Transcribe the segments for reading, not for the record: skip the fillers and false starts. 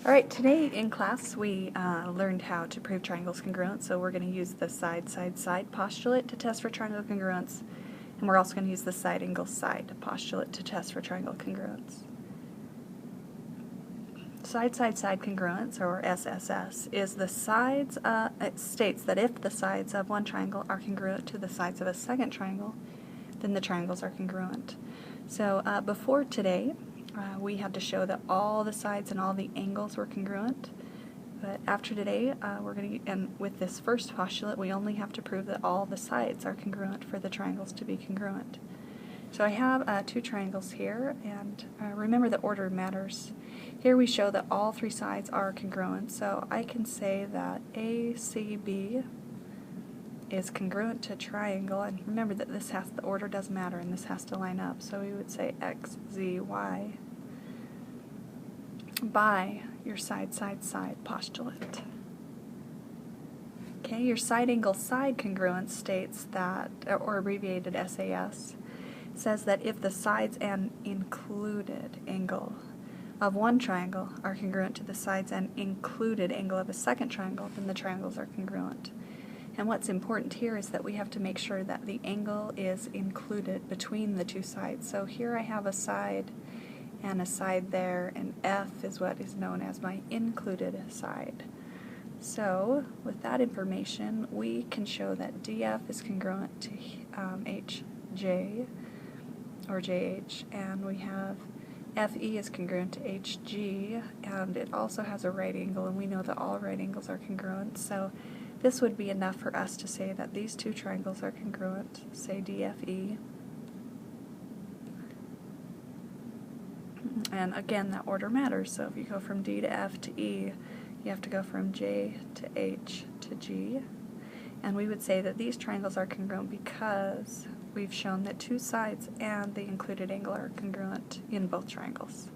Alright, today in class we learned how to prove triangles congruent, so we're going to use the side, side, side postulate to test for triangle congruence, and we're also going to use the side angle side postulate to test for triangle congruence. Side, side, side congruence, or SSS, is the sides, it states that if the sides of one triangle are congruent to the sides of a second triangle, then the triangles are congruent. So before today, we had to show that all the sides and all the angles were congruent. But after today, we're going to, and with this first postulate, we only have to prove that all the sides are congruent for the triangles to be congruent. So I have two triangles here, and remember that order matters. Here we show that all three sides are congruent, so I can say that ACB is congruent to triangle, and remember that the order does matter and this has to line up, so we would say X, Z, Y by your side, side, side postulate. Okay, your side angle side congruence states that, or abbreviated SAS, says that if the sides and included angle of one triangle are congruent to the sides and included angle of a second triangle, then the triangles are congruent. And what's important here is that we have to make sure that the angle is included between the two sides. So here I have a side and a side there, and F is what is known as my included side. So with that information, we can show that DF is congruent to HJ, or JH, and we have FE is congruent to HG, and it also has a right angle, and we know that all right angles are congruent. So this would be enough for us to say that these two triangles are congruent, say DFE. And again, that order matters, so if you go from D to F to E, you have to go from J to H to G. And we would say that these triangles are congruent because we've shown that two sides and the included angle are congruent in both triangles.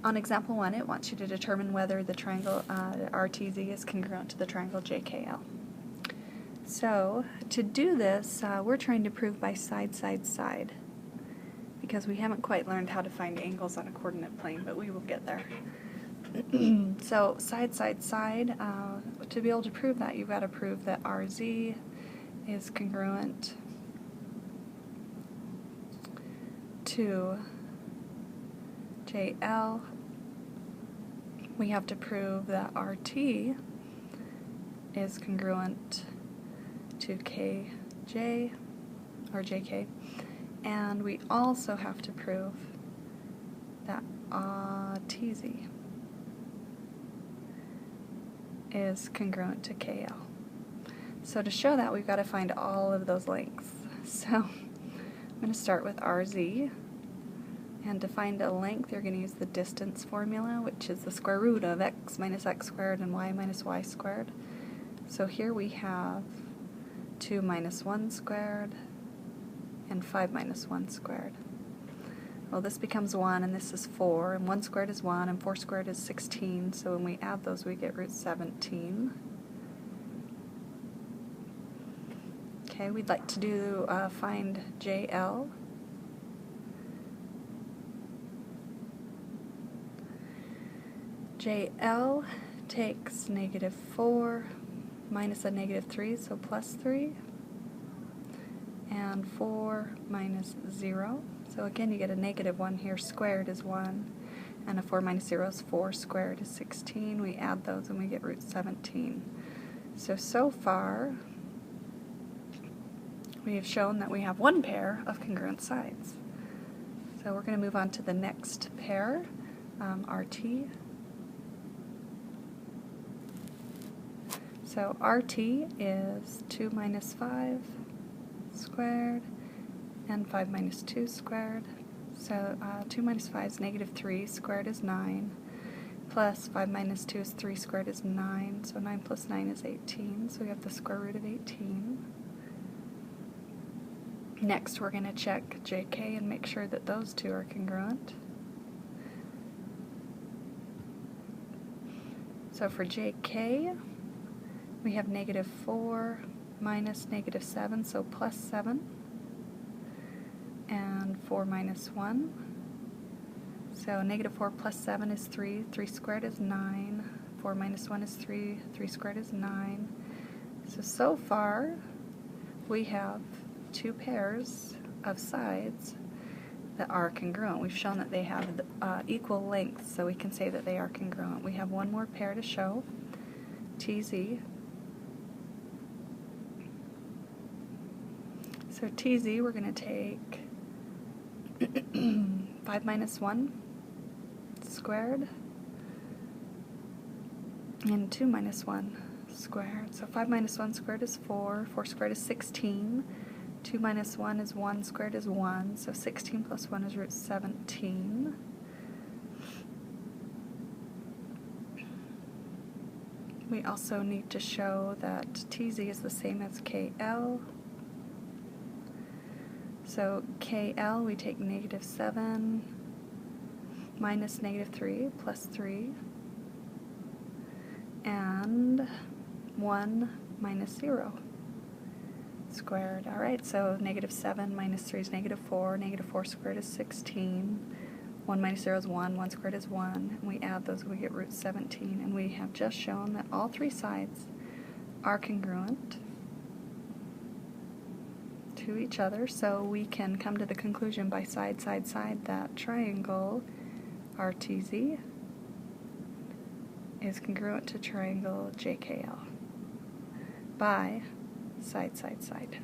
On example 1, it wants you to determine whether the triangle RTZ is congruent to the triangle JKL. So to do this, we're trying to prove by side, side, side, because we haven't quite learned how to find angles on a coordinate plane, but we will get there. So side, side, side, to be able to prove that, you've got to prove that RZ is congruent to JL. We have to prove that RT is congruent to KJ, or JK, and we also have to prove that TZ is congruent to KL. So to show that, we've got to find all of those lengths. So I'm going to start with RZ, and to find a length, you're going to use the distance formula, which is the square root of x minus x squared and y minus y squared. So here we have 2 minus 1 squared and 5 minus 1 squared. Well, this becomes 1, and this is 4, and 1 squared is 1, and 4 squared is 16, so when we add those, we get root 17. Okay, we'd like to do find JL. JL takes negative 4 minus a negative 3, so plus 3, and 4 minus 0. So again, you get a negative 1 here, squared is 1, and a 4 minus 0 is 4, squared is 16. We add those and we get root 17. So far, we have shown that we have one pair of congruent sides. So we're going to move on to the next pair, RT. So RT is 2 minus 5 squared and 5 minus 2 squared. So 2 minus 5 is negative 3, squared is 9, plus 5 minus 2 is 3, squared is 9, so 9 plus 9 is 18, so we have the square root of 18. Next, we're going to check JK and make sure that those two are congruent. So for JK, we have negative 4 minus negative 7, so plus 7, and 4 minus 1, So negative 4 plus 7 is 3. 3 squared is 9. 4 minus 1 is 3. 3 squared is 9. So far, we have two pairs of sides that are congruent. We've shown that they have equal lengths, so we can say that they are congruent. We have one more pair to show, TZ. So TZ, we're going to take 5 minus 1 squared and 2 minus 1 squared. So 5 minus 1 squared is 4. 4 squared is 16. 2 minus 1 is 1 squared is 1. So 16 plus 1 is root 17. We also need to show that TZ is the same as KL. So KL, we take negative 7 minus negative 3 plus 3. And 1 minus 0 squared. Alright, so negative 7 minus 3 is negative 4. Negative 4 squared is 16. 1 minus 0 is 1. 1 squared is 1. And we add those, we get root 17. And we have just shown that all three sides are congruent to each other. So we can come to the conclusion by side, side, side that triangle RTZ is congruent to triangle JKL by side, side, side.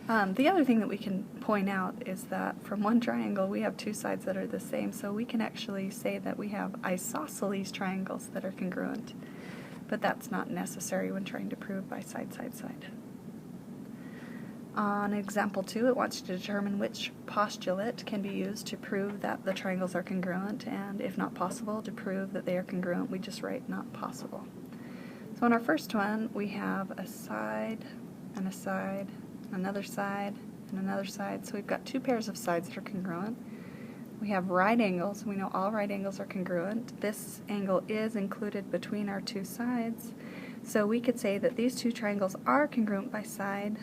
The other thing that we can point out is that from one triangle we have two sides that are the same, so we can actually say that we have isosceles triangles that are congruent, but that's not necessary when trying to prove by side, side, side. On example 2, it wants to determine which postulate can be used to prove that the triangles are congruent, and if not possible, to prove that they are congruent, we just write not possible. So in our first one, we have a side, and a side, another side, and another side. So we've got two pairs of sides that are congruent. We have right angles. We know all right angles are congruent. This angle is included between our two sides. So we could say that these two triangles are congruent by side,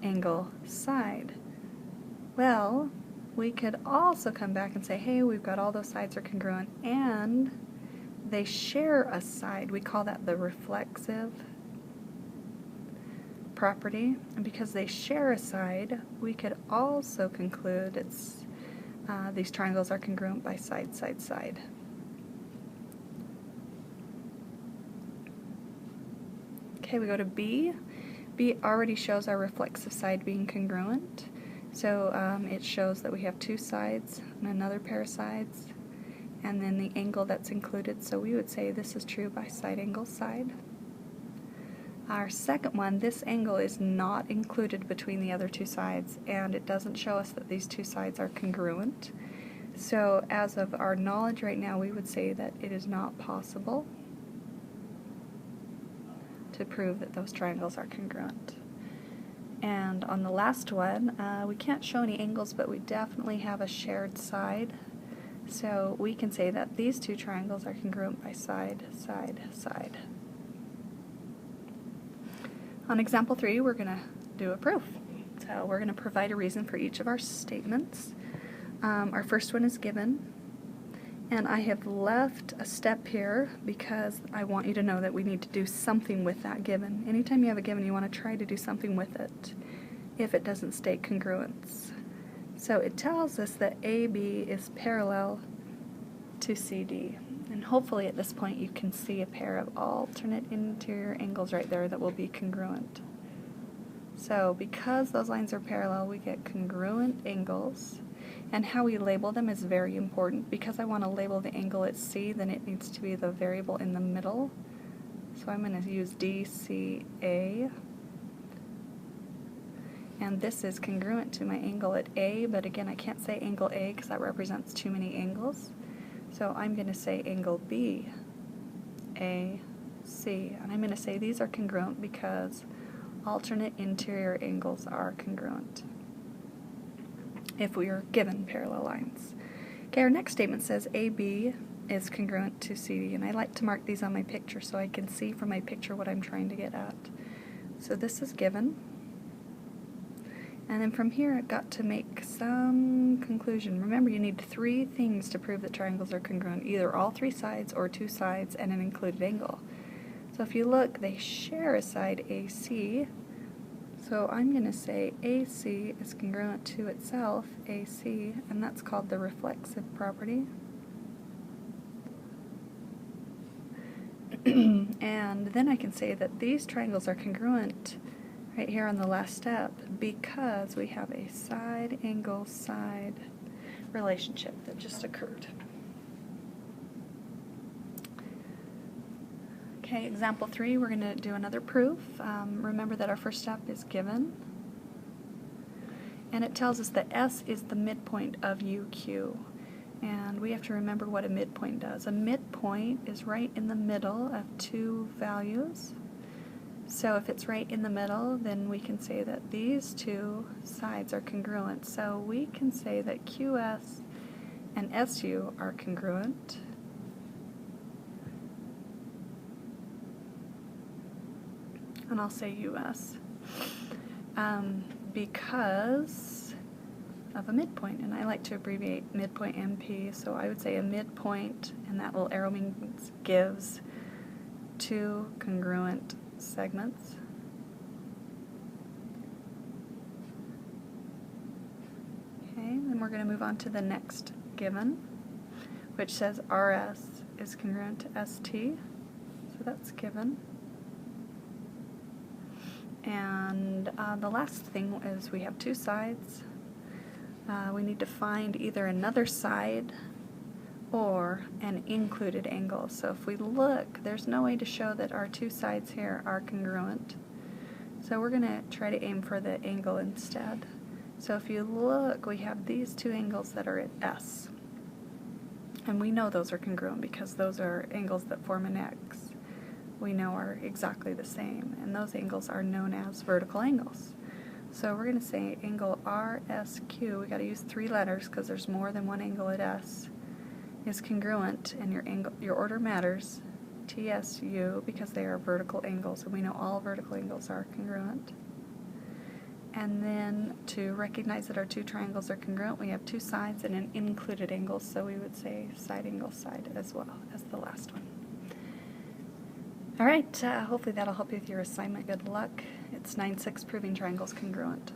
angle, side. Well, we could also come back and say, hey, we've got all those sides are congruent and they share a side. We call that the reflexive property. And because they share a side, we could also conclude these triangles are congruent by side, side, side. Okay, we go to B. B already shows our reflexive side being congruent. So it shows that we have two sides and another pair of sides, and then the angle that's included. So we would say this is true by side, angle, side. Our second one, this angle is not included between the other two sides, and it doesn't show us that these two sides are congruent. So as of our knowledge right now, we would say that it is not possible to prove that those triangles are congruent. And on the last one, we can't show any angles, but we definitely have a shared side. So we can say that these two triangles are congruent by side, side, side. On example 3, we're going to do a proof. So we're going to provide a reason for each of our statements. Our first one is given, and I have left a step here because I want you to know that we need to do something with that given. Anytime you have a given, you want to try to do something with it if it doesn't state congruence. So it tells us that AB is parallel to CD. And hopefully at this point you can see a pair of alternate interior angles right there that will be congruent. So because those lines are parallel, we get congruent angles. And how we label them is very important. Because I want to label the angle at C, then it needs to be the variable in the middle. So I'm going to use DCA. And this is congruent to my angle at A, but again I can't say angle A because that represents too many angles. So I'm going to say angle B, A, C. And I'm going to say these are congruent because alternate interior angles are congruent if we are given parallel lines. Okay, our next statement says AB is congruent to CD, and I like to mark these on my picture so I can see from my picture what I'm trying to get at. So this is given, And then from here I've got to make some conclusion. Remember, you need 3 things to prove that triangles are congruent, either all 3 sides or 2 sides and an included angle. So if you look, they share a side AC, so I'm going to say AC is congruent to itself, AC, and that's called the reflexive property. And then I can say that these triangles are congruent right here on the last step because we have a side angle side relationship that just occurred. Okay, example 3, we're going to do another proof. Remember that our first step is given, and it tells us that S is the midpoint of UQ. And we have to remember what a midpoint does. A midpoint is right in the middle of 2 values. So if it's right in the middle, then we can say that these 2 sides are congruent. So we can say that QS and SU are congruent. And I'll say US because of a midpoint, and I like to abbreviate midpoint MP, so I would say a midpoint, and that little arrow means gives 2 congruent segments. Okay, then we're going to move on to the next given, which says RS is congruent to ST, so that's given. And the last thing is we have 2 sides. We need to find either another side or an included angle. So if we look, there's no way to show that our 2 sides here are congruent. So we're going to try to aim for the angle instead. So if you look, we have these 2 angles that are at S. And we know those are congruent because those are angles that form an X. We know are exactly the same, and those angles are known as vertical angles. So we're going to say angle RSQ, we got to use 3 letters because there's more than one angle at S, is congruent, and your order matters, TSU, because they are vertical angles, and we know all vertical angles are congruent. And then to recognize that our 2 triangles are congruent, we have 2 sides and an included angle, so we would say side angle side as well as the last one. Alright, hopefully that'll help you with your assignment. Good luck. It's 9-6, proving triangles congruent.